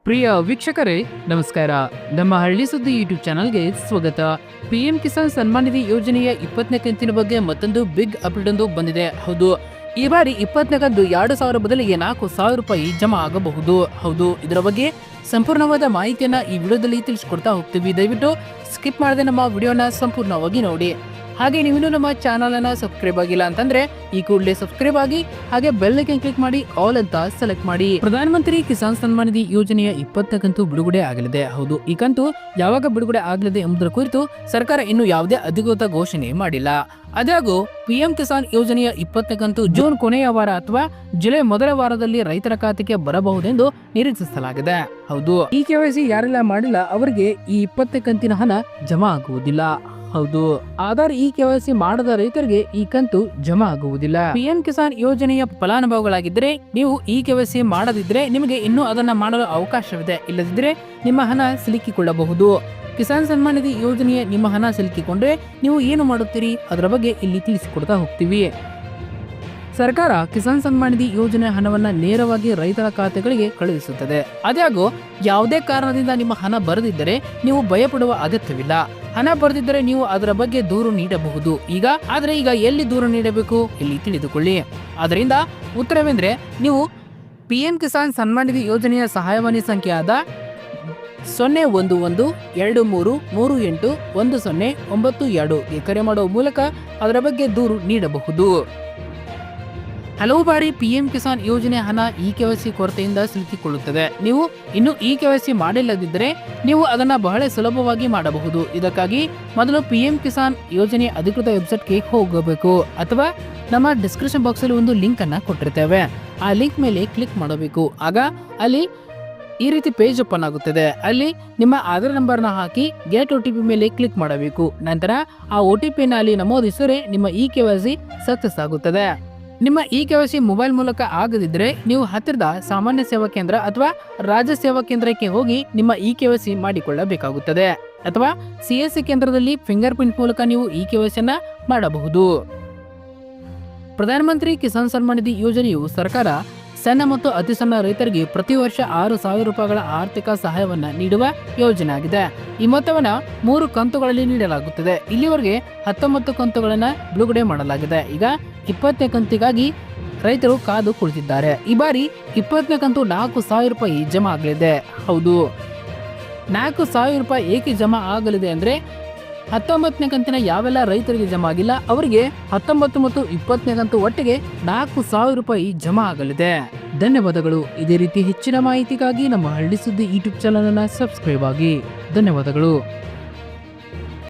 ಪ್ರಿಯ ವೀಕ್ಷಕರೇ ನಮಸ್ಕಾರ. ನಮ್ಮ ಹಳ್ಳಿ ಸುದ್ದಿ ಯೂಟ್ಯೂಬ್ ಚಾನಲ್ಗೆ ಸ್ವಾಗತ. ಪಿಎಂ ಕಿಸಾನ್ ಸನ್ಮಾನ್ ನಿಧಿ ಯೋಜನೆಯ 20ನೇ ಕಂತಿನ ಬಗ್ಗೆ ಮತ್ತೊಂದು ಬಿಗ್ ಅಪ್ಡೇಟ್ ಒಂದು ಬಂದಿದೆ. ಹೌದು, ಈ ಬಾರಿ 20ನೇ ಕಂತು 2,000 ಬದಲಿಗೆ 4,000 ರೂಪಾಯಿ ಜಮಾ ಆಗಬಹುದು. ಹೌದು, ಇದರ ಬಗ್ಗೆ ಸಂಪೂರ್ಣವಾದ ಮಾಹಿತಿಯನ್ನ ಈ ವಿಡಿಯೋದಲ್ಲಿ ತಿಳಿಸ್ಕೊಡ್ತಾ ಹೋಗ್ತೀವಿ. ದಯವಿಟ್ಟು ಸ್ಕಿಪ್ ಮಾಡದೆ ನಮ್ಮ ವಿಡಿಯೋನ ಸಂಪೂರ್ಣವಾಗಿ ನೋಡಿ. ಹಾಗೆ ನೀವು ನಮ್ಮ ಚಾನಲ್ ಅನ್ನ ಸಬ್ಸ್ಕ್ರೈಬ್ ಆಗಿಲ್ಲ ಅಂತಂದ್ರೆ ಈ ಕೂಡಲೇ ಸಬ್ಸ್ಕ್ರೈಬ್ ಆಗಿ ಹಾಗೆ ಬೆಲ್ ಐಕಾನ್ ಕ್ಲಿಕ್ ಮಾಡಿ ಆಲ್ ಅಂತ ಸೆಲೆಕ್ಟ್ ಮಾಡಿ. ಪ್ರಧಾನಮಂತ್ರಿ ಕಿಸಾನ್ ಸನ್ಮಾನ್ ನಿಧಿ ಯೋಜನೆಯ 20ನೇ ಕಂತು ಬಿಡುಗಡೆ ಆಗಲಿದೆ. ಹೌದು, ಈ ಕಂತು ಯಾವಾಗ ಬಿಡುಗಡೆ ಆಗಲಿದೆ ಎಂಬುದರ ಕುರಿತು ಸರ್ಕಾರ ಇನ್ನು ಯಾವುದೇ ಅಧಿಕೃತ ಘೋಷಣೆ ಮಾಡಿಲ್ಲ. ಅದಾಗೂ ಪಿಎಂ ಕಿಸಾನ್ ಯೋಜನೆಯ 20ನೇ ಕಂತು ಜೂನ್ ಕೊನೆಯ ವಾರ ಅಥವಾ ಜುಲೈ ಮೊದಲ ವಾರದಲ್ಲಿ ರೈತರ ಖಾತೆಗೆ ಬರಬಹುದೆಂದು ನಿರೀಕ್ಷಿಸಲಾಗಿದೆ. ಹೌದು, ಈ ಕೆವೈಸಿ ಯಾರೆಲ್ಲ ಮಾಡಿಲ್ಲ ಅವರಿಗೆ ಈ 20ನೇ ಕಂತಿನ ಹಣ ಜಮಾ ಆಗುವುದಿಲ್ಲ. ಹೌದು, ಆಧಾರ್ ಈ ಕೆವೈಸಿ ಮಾಡದ ರೈತರಿಗೆ ಈ ಕಂತು ಜಮಾ ಆಗುವುದಿಲ್ಲ. ಪಿಎಂ ಕಿಸಾನ್ ಯೋಜನೆಯ ಫಲಾನುಭವಿಗಳಾಗಿದ್ದರೆ ನೀವು ಈ ಕೆವೈಸಿ ಮಾಡದಿದ್ರೆ ನಿಮಗೆ ಇನ್ನೂ ಅದನ್ನ ಮಾಡಲು ಅವಕಾಶವಿದೆ. ಇಲ್ಲದಿದ್ರೆ ನಿಮ್ಮ ಹಣ ಸಿಲುಕಿಕೊಳ್ಳಬಹುದು. ಕಿಸಾನ್ ಸನ್ಮಾನ್ ನಿಧಿ ಯೋಜನೆಯ ನಿಮ್ಮ ಹಣ ಸಿಲುಕಿಕೊಂಡ್ರೆ ನೀವು ಏನು ಮಾಡುತ್ತೀರಿ ಅದರ ಬಗ್ಗೆ ಇಲ್ಲಿ ತಿಳಿಸಿಕೊಡ್ತಾ ಹೋಗ್ತೀವಿ. ಸರ್ಕಾರ ಕಿಸಾನ್ ಸನ್ಮಾನ್ ನಿಧಿ ಯೋಜನೆ ಹಣವನ್ನ ನೇರವಾಗಿ ರೈತರ ಖಾತೆಗಳಿಗೆ ಕಳುಹಿಸುತ್ತದೆ. ಅದಾಗೂ ಯಾವುದೇ ಕಾರಣದಿಂದ ನಿಮ್ಮ ಹಣ ಬರದಿದ್ದರೆ ನೀವು ಭಯಪಡುವ ಅಗತ್ಯವಿಲ್ಲ. ಹಣ ಬರೆದಿದ್ದರೆ ನೀವು ಅದರ ಬಗ್ಗೆ ದೂರು ನೀಡಬಹುದು. ಈಗ ಎಲ್ಲಿ ದೂರು ನೀಡಬೇಕು ಇಲ್ಲಿ ತಿಳಿದುಕೊಳ್ಳಿ. ಅದರಿಂದ ಉತ್ತರವೆಂದ್ರೆ ನೀವು ಪಿಎಂ ಕಿಸಾನ್ ಸನ್ಮಾನ್ ನಿಧಿ ಯೋಜನೆಯ ಸಹಾಯವಾಣಿ ಸಂಖ್ಯೆಯಾದ 011-2383810992 ಕರೆ ಮಾಡುವ ಮೂಲಕ ಅದರ ಬಗ್ಗೆ ದೂರು ನೀಡಬಹುದು. ಹಲವು ಬಾರಿ ಪಿಎಂ ಕಿಸಾನ್ ಯೋಜನೆ ಹಣ ಇ ಕೆವೈಸಿ ಕೊರತೆಯಿಂದ ಸಿಲುಕಿಕೊಳ್ಳುತ್ತದೆ. ನೀವು ಇನ್ನು ಇ ಕೆವೈಸಿ ಮಾಡಿಲ್ಲದಿದ್ದರೆ ನೀವು ಅದನ್ನ ಬಹಳ ಸುಲಭವಾಗಿ ಮಾಡಬಹುದು. ಇದಕ್ಕಾಗಿ ಮೊದಲು ಪಿಎಂ ಕಿಸಾನ್ ಯೋಜನೆ ಅಧಿಕೃತ ವೆಬ್ಸೈಟ್ಗೆ ಹೋಗಬೇಕು ಅಥವಾ ನಮ್ಮ ಡಿಸ್ಕ್ರಿಪ್ಷನ್ ಬಾಕ್ಸ್ ಅಲ್ಲಿ ಒಂದು ಲಿಂಕ್ ಅನ್ನ ಕೊಟ್ಟಿರ್ತೇವೆ. ಆ ಲಿಂಕ್ ಮೇಲೆ ಕ್ಲಿಕ್ ಮಾಡಬೇಕು. ಆಗ ಅಲ್ಲಿ ಈ ರೀತಿ ಪೇಜ್ ಓಪನ್ ಆಗುತ್ತದೆ. ಅಲ್ಲಿ ನಿಮ್ಮ ಆಧಾರ್ ನಂಬರ್ನ ಹಾಕಿ ಗೆಟ್ OTP ಮೇಲೆ ಕ್ಲಿಕ್ ಮಾಡಬೇಕು. ನಂತರ ಆ OTP ನ ಅಲ್ಲಿ ನಮೂದಿಸಿದರೆ ನಿಮ್ಮ ಇ ಕೆವೈಸಿ ಸಕ್ಸಸ್ ಆಗುತ್ತದೆ. ನಿಮ್ಮ ಇ ಕೆವೈಸಿ ಮೊಬೈಲ್ ಮೂಲಕ ಆಗದಿದ್ರೆ ನೀವು ಹತ್ತಿರದ ಸಾಮಾನ್ಯ ಸೇವಾ ಕೇಂದ್ರ ಅಥವಾ ರಾಜ್ಯ ಸೇವಾ ಕೇಂದ್ರಕ್ಕೆ ಹೋಗಿ ನಿಮ್ಮ ಇ ಕೆವೈಸಿ ಮಾಡಿಕೊಳ್ಳಬೇಕಾಗುತ್ತದೆ. ಅಥವಾ CSC ಕೇಂದ್ರದಲ್ಲಿ ಫಿಂಗರ್ ಪ್ರಿಂಟ್ ಮೂಲಕ ನೀವು ಇ ಕೆವೈಸಿಯನ್ನ ಮಾಡಬಹುದು. ಪ್ರಧಾನಮಂತ್ರಿ ಕಿಸಾನ್ ಸನ್ಮಾನ್ ನಿಧಿ ಯೋಜನೆಯು ಸರ್ಕಾರ ಸಣ್ಣ ಮತ್ತು ಅತಿ ಸಣ್ಣ ರೈತರಿಗೆ ಪ್ರತಿ ವರ್ಷ 6,000 ರೂಪಾಯಿಗಳ ಆರ್ಥಿಕ ಸಹಾಯವನ್ನ ನೀಡುವ ಯೋಜನೆ ಆಗಿದೆ. ಈ ಮೊತ್ತವನ್ನ 3 ಕಂತುಗಳಲ್ಲಿ ನೀಡಲಾಗುತ್ತದೆ. ಇಲ್ಲಿವರೆಗೆ 19 ಕಂತುಗಳನ್ನ ಬಿಡುಗಡೆ ಮಾಡಲಾಗಿದೆ. ಈಗ 20ನೇ ಕಂತಿಗಾಗಿ ರೈತರು ಕಾದು ಕುಳಿತಿದ್ದಾರೆ. ಈ ಬಾರಿ 20ನೇ ಕಂತು 4,000 ರೂಪಾಯಿ ಜಮಾ ಆಗಲಿದೆ. ಹೌದು, 4,000 ರೂಪಾಯಿ ಏಕೆ ಜಮಾ ಆಗಲಿದೆ ಅಂದ್ರೆ 19ನೇ ಕಂತಿನ ಯಾವೆಲ್ಲ ರೈತರಿಗೆ ಜಮಾ ಆಗಿಲ್ಲ ಅವರಿಗೆ 19 ಮತ್ತು 20ನೇ ಕಂತು ಒಟ್ಟಿಗೆ 4,000 ರೂಪಾಯಿ ಜಮಾ ಆಗಲಿದೆ. ಧನ್ಯವಾದಗಳು. ಇದೇ ರೀತಿ ಹೆಚ್ಚಿನ ಮಾಹಿತಿಗಾಗಿ ನಮ್ಮ ಹಳ್ಳಿ ಸುದ್ದಿ ಯೂಟ್ಯೂಬ್ ಚಾನಲ್ ಅನ್ನ ಸಬ್ಸ್ಕ್ರೈಬ್ ಆಗಿ. ಧನ್ಯವಾದಗಳು.